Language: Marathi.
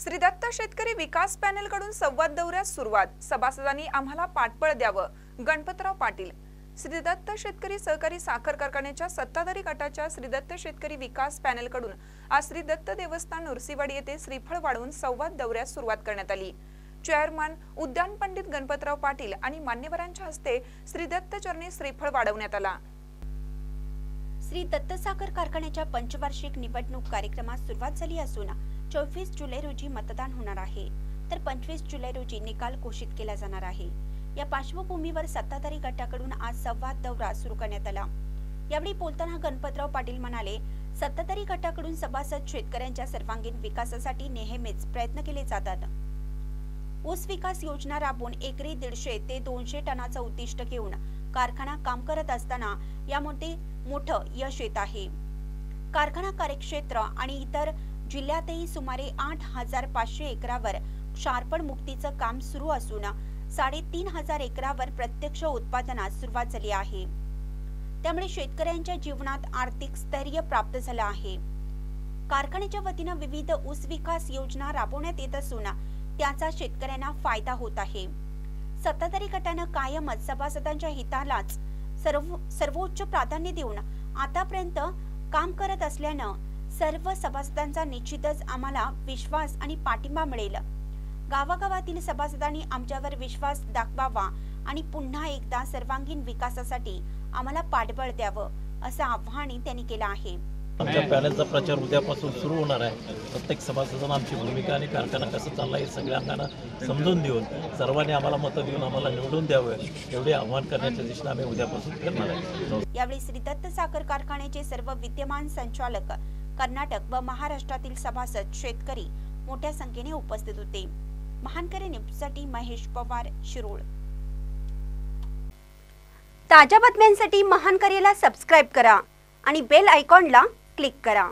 श्री दत्त शेतकरी विकास पॅनल कडून संवाद दौऱ्यास सुरुवात। सभासदांनी आम्हाला पाठबळ द्यावं, गणपतराव पाटील। श्री दत्त शेतकरी सहकारी साखर कारखान्याच्या सत्ताधारी गटाच्या श्री दत्त शेतकरी विकास पॅनल कडून आज श्री दत्त देवस्थान नरसीवाडी येथे श्रीफळ वाढवून संवाद दौऱ्यास सुरुवात करण्यात आली। चेअरमन उद्यान पंडित गणपतराव पाटील आणि मान्यवरांच्या हस्ते श्री दत्त चरणी श्रीफळ वाढवण्यात आला। श्री दत्त साखर कारखान्याच्या पंचवार्षिक निवडणूक कार्यक्रमास सुरुवात झाली असून 24 जुलै रोजी मतदान होणार आहे, तर 25 जुलै रोजी निकाल घोषित केला जाणार आहे। या पार्श्वभूमीवर सत्ताधारी गटाकडून आज संवाद दौरा सुरू करण्यात आला। यावेळी बोलताना गणपतराव पाटील म्हणाले, सत्ताधारी गटाकडून सभासद शेतकऱ्यांच्या सर्वांगीण विकासासाठी नेहमीच प्रयत्न केले जातात। ऊस विकास योजना राबवून एकरी 150 ते 200 टनाचं उद्दिष्ट घेऊन कारखाना काम करत असताना यामध्ये मोठं यश येत आहे। कारखाना कार्यक्षेत्र आणि इतर जिल्ह्यातही सुमारे 8500 एकरावर क्षारपण मुक्तीचं काम सुरू असून 3500 एकरावर प्रत्यक्ष उत्पादनास सुरुवात झाली आहे। त्यामुळे शेतकऱ्यांच्या जीवनात आर्थिक स्थैर्य प्राप्त झालं आहे। कारखान्याच्या वतीनं विविध ऊस विकास योजना राबवण्यात येत असून त्याचा शेतकऱ्यांना फायदा होत आहे। सत्ताधारी गटानं कायमच सभासदांच्या हितालाच सर्वोच्च प्राधान्य देऊन आतापर्यंत काम करत असल्यानं सर्व सभासदांचा निश्चितच आम्हाला विश्वास आणि पाठिंबा मिळेल। गावागावातील सभासदांनी आमच्यावर विश्वास दाखवावा आणि पुन्हा एकदा सर्वांगीण विकासासाठी आम्हाला पाठबळ द्यावं असं आवाहन त्यांनी केलं आहे। आमच्या पॅनलचा प्रचार उद्यापासून सुरू होणार आहे। प्रत्येक सभासदांना आमची भूमिका आणि कारखाना कसं चालला हे सगळ्यांना समजून देऊन सर्वांनी आम्हाला मतं देऊन आम्हाला निवडून द्यावं एवढे आवाहन करण्याच्या दिशेने आम्ही उद्यापासून करणार आहे। यावेळी श्री दत्त साखर कारखान्याचे सर्व विद्यमान संचालक, कर्नाटक व महाराष्ट्रातील सभासद, शेतकरी मोठ्या संख्येने उपस्थित होते। महानकरी न्यूजसाठी महेश पवार, शिरोळ। ताज्या बातम्यांसाठी महानकरीला सबस्क्राइब करा आणि बेल आयकॉनला क्लिक करा।